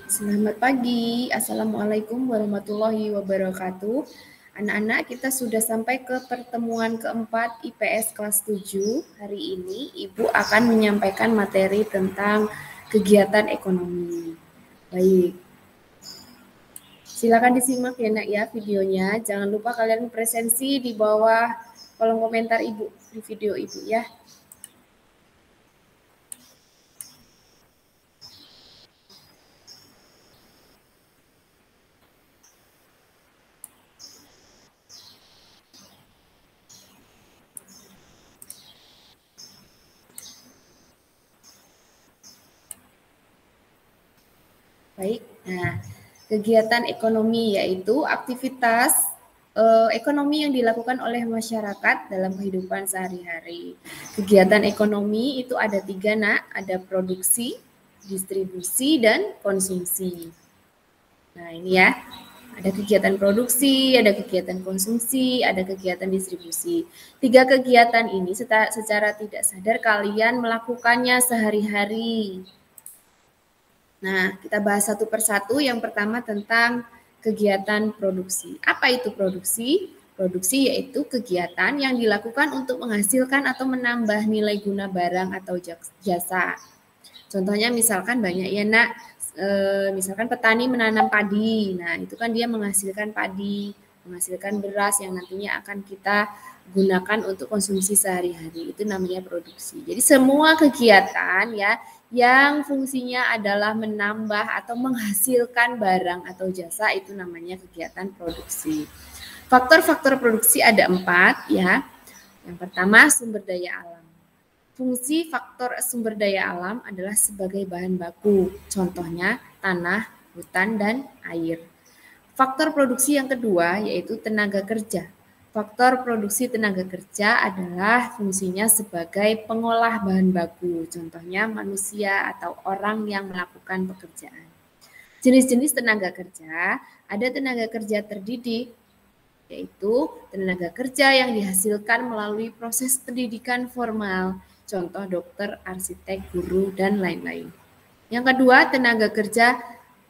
Selamat pagi, Assalamualaikum warahmatullahi wabarakatuh. Anak-anak, kita sudah sampai ke pertemuan keempat IPS kelas 7. Hari ini Ibu akan menyampaikan materi tentang kegiatan ekonomi. Baik, silakan disimak ya nak ya videonya. Jangan lupa kalian presensi di bawah kolom komentar Ibu di video Ibu ya. Baik, nah kegiatan ekonomi yaitu aktivitas ekonomi yang dilakukan oleh masyarakat dalam kehidupan sehari-hari. Kegiatan ekonomi itu ada 3 nak, ada produksi, distribusi, dan konsumsi. Nah ini ya, ada kegiatan produksi, ada kegiatan konsumsi, ada kegiatan distribusi. 3 kegiatan ini secara tidak sadar kalian melakukannya sehari-hari. Nah, kita bahas satu persatu. Yang pertama tentang kegiatan produksi. Apa itu produksi? Produksi yaitu kegiatan yang dilakukan untuk menghasilkan atau menambah nilai guna barang atau jasa. Contohnya misalkan banyak ya nak, misalkan petani menanam padi. Nah, itu kan dia menghasilkan padi, menghasilkan beras yang nantinya akan kita gunakan untuk konsumsi sehari-hari. Itu namanya produksi. Jadi semua kegiatan ya yang fungsinya adalah menambah atau menghasilkan barang atau jasa itu namanya kegiatan produksi. Faktor-faktor produksi ada 4 ya. Yang pertama sumber daya alam. Fungsi faktor sumber daya alam adalah sebagai bahan baku, contohnya tanah, hutan, dan air. Faktor produksi yang kedua yaitu tenaga kerja. Faktor produksi tenaga kerja adalah fungsinya sebagai pengolah bahan baku, contohnya manusia atau orang yang melakukan pekerjaan. Jenis-jenis tenaga kerja, ada tenaga kerja terdidik, yaitu tenaga kerja yang dihasilkan melalui proses pendidikan formal, contoh dokter, arsitek, guru, dan lain-lain. Yang kedua, tenaga kerja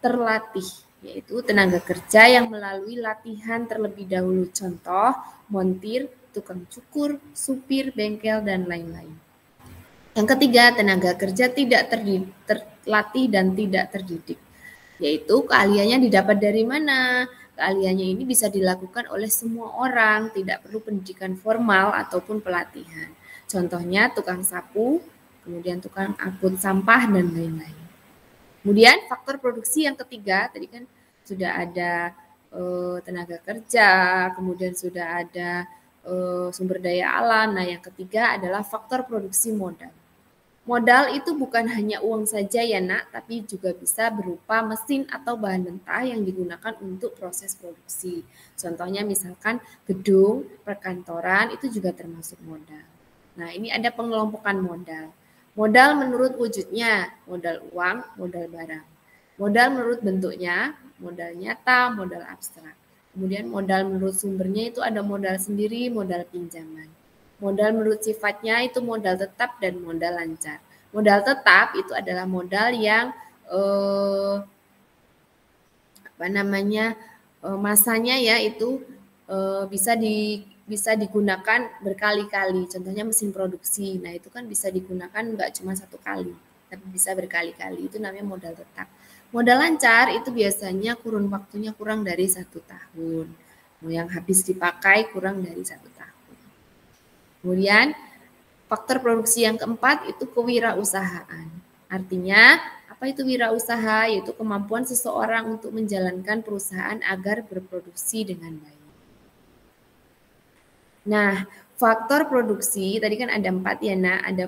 terlatih, yaitu tenaga kerja yang melalui latihan terlebih dahulu, contoh montir, tukang cukur, supir, bengkel, dan lain-lain. Yang ketiga, tenaga kerja tidak terlatih dan tidak terdidik, yaitu keahliannya didapat dari mana? Keahliannya ini bisa dilakukan oleh semua orang, tidak perlu pendidikan formal ataupun pelatihan. Contohnya tukang sapu, kemudian tukang angkut sampah, dan lain-lain. Kemudian faktor produksi yang ketiga, tadi kan sudah ada tenaga kerja, kemudian sudah ada sumber daya alam. Nah, yang ketiga adalah faktor produksi modal. Modal itu bukan hanya uang saja ya nak, tapi juga bisa berupa mesin atau bahan mentah yang digunakan untuk proses produksi. Contohnya misalkan gedung, perkantoran itu juga termasuk modal. Nah ini ada pengelompokan modal. Modal menurut wujudnya, modal uang, modal barang. Modal menurut bentuknya, modal nyata, modal abstrak. Kemudian modal menurut sumbernya itu ada modal sendiri, modal pinjaman. Modal menurut sifatnya itu modal tetap dan modal lancar. Modal tetap itu adalah modal yang masanya ya itu bisa digunakan berkali-kali. Contohnya mesin produksi. Nah, itu kan bisa digunakan nggak cuma 1 kali, tapi bisa berkali-kali. Itu namanya modal tetap. Modal lancar itu biasanya kurun waktunya kurang dari 1 tahun. Yang habis dipakai kurang dari 1 tahun. Kemudian faktor produksi yang keempat itu kewirausahaan. Artinya, apa itu wirausaha? Yaitu kemampuan seseorang untuk menjalankan perusahaan agar berproduksi dengan baik. Nah, faktor produksi, tadi kan ada 4 ya nak, ada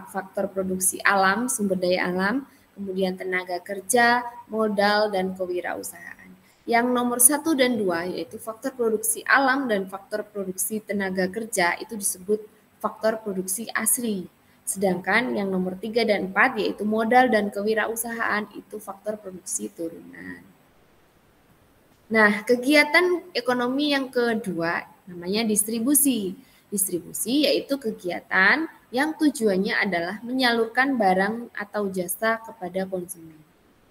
faktor produksi alam, sumber daya alam, kemudian tenaga kerja, modal, dan kewirausahaan. Yang nomor 1 dan 2 yaitu faktor produksi alam dan faktor produksi tenaga kerja itu disebut faktor produksi asli. Sedangkan yang nomor 3 dan 4 yaitu modal dan kewirausahaan itu faktor produksi turunan. Nah, kegiatan ekonomi yang kedua namanya distribusi. Distribusi yaitu kegiatan yang tujuannya adalah menyalurkan barang atau jasa kepada konsumen.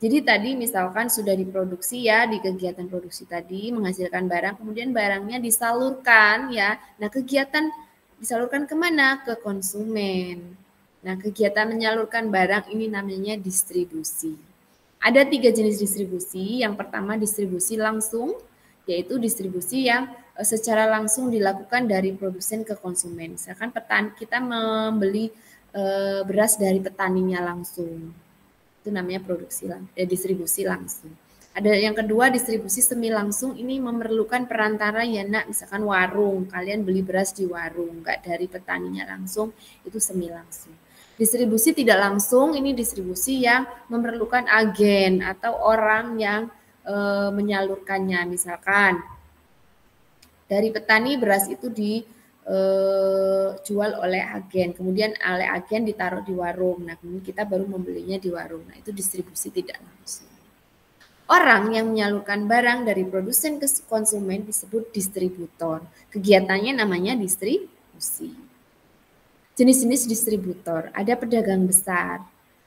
Jadi tadi misalkan sudah diproduksi ya, di kegiatan produksi tadi menghasilkan barang, kemudian barangnya disalurkan ya. Nah, kegiatan disalurkan kemana? Ke konsumen. Nah, kegiatan menyalurkan barang ini namanya distribusi. Ada 3 jenis distribusi. Yang pertama distribusi langsung, yaitu distribusi yang secara langsung dilakukan dari produsen ke konsumen. Misalkan kita membeli beras dari petaninya langsung. Itu namanya distribusi langsung. Ada yang kedua distribusi semi langsung, ini memerlukan perantara ya nak, misalkan warung, kalian beli beras di warung, nggak dari petaninya langsung, itu semi langsung. Distribusi tidak langsung, ini distribusi yang memerlukan agen atau orang yang menyalurkannya, misalkan dari petani beras itu dijual oleh agen, kemudian oleh agen ditaruh di warung. Nah, kemudian kita baru membelinya di warung. Nah, itu distribusi tidak langsung. Orang yang menyalurkan barang dari produsen ke konsumen disebut distributor. Kegiatannya namanya distribusi. Jenis-jenis distributor, ada pedagang besar,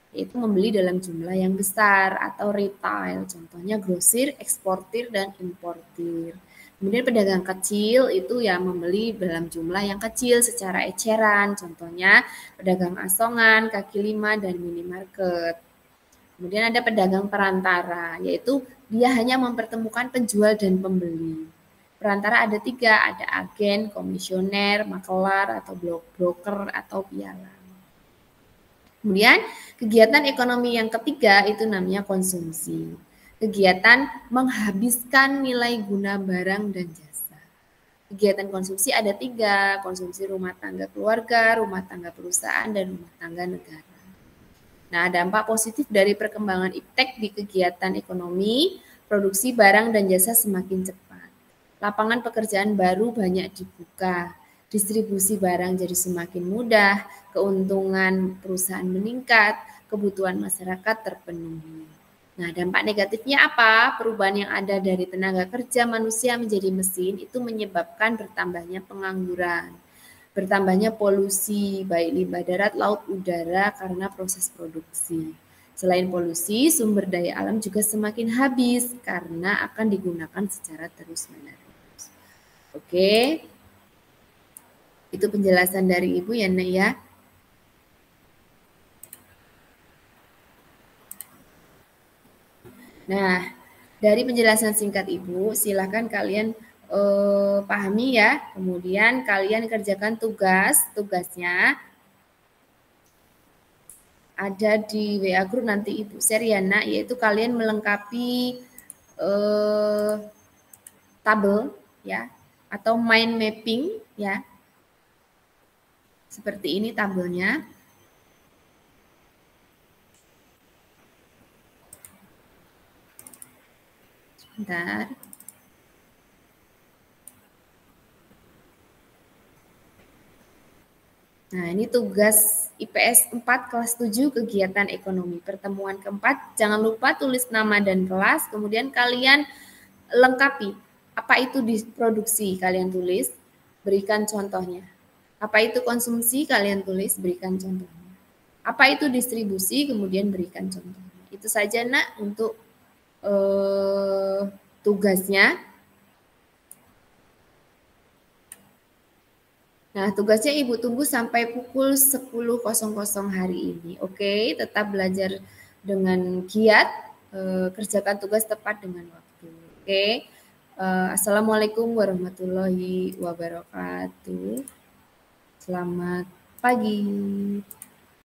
yaitu membeli dalam jumlah yang besar, atau retail, contohnya grosir, eksportir, dan importir. Kemudian pedagang kecil itu ya membeli dalam jumlah yang kecil secara eceran, contohnya pedagang asongan, kaki lima, dan minimarket. Kemudian ada pedagang perantara, yaitu dia hanya mempertemukan penjual dan pembeli. Perantara ada 3, ada agen, komisioner, makelar, atau broker, atau pialang. Kemudian kegiatan ekonomi yang ketiga itu namanya konsumsi. Kegiatan menghabiskan nilai guna barang dan jasa. Kegiatan konsumsi ada 3, konsumsi rumah tangga keluarga, rumah tangga perusahaan, dan rumah tangga negara. Nah, dampak positif dari perkembangan iptek di kegiatan ekonomi, produksi barang dan jasa semakin cepat. Lapangan pekerjaan baru banyak dibuka, distribusi barang jadi semakin mudah, keuntungan perusahaan meningkat, kebutuhan masyarakat terpenuhi. Nah, dampak negatifnya apa? Perubahan yang ada dari tenaga kerja manusia menjadi mesin itu menyebabkan bertambahnya pengangguran, bertambahnya polusi baik limbah darat, laut, udara karena proses produksi. Selain polusi, sumber daya alam juga semakin habis karena akan digunakan secara terus-menerus. Oke, itu penjelasan dari Ibu ya, Nek ya. Nah, dari penjelasan singkat Ibu, silakan kalian pahami ya. Kemudian kalian kerjakan tugasnya ada di WA Group nanti Ibu share ya nak, yaitu kalian melengkapi tabel ya atau mind mapping ya. Seperti ini tabelnya. Sebentar. Nah, ini tugas IPS 4 kelas 7 kegiatan ekonomi. Pertemuan keempat, jangan lupa tulis nama dan kelas, kemudian kalian lengkapi. Apa itu diproduksi, kalian tulis, berikan contohnya. Apa itu konsumsi, kalian tulis, berikan contohnya. Apa itu distribusi, kemudian berikan contohnya. Itu saja nak untuk tugasnya. Nah, tugasnya Ibu tunggu sampai pukul 10.00 hari ini. Oke, tetap belajar dengan giat, kerjakan tugas tepat dengan waktu. Oke. Assalamualaikum warahmatullahi wabarakatuh. Selamat pagi.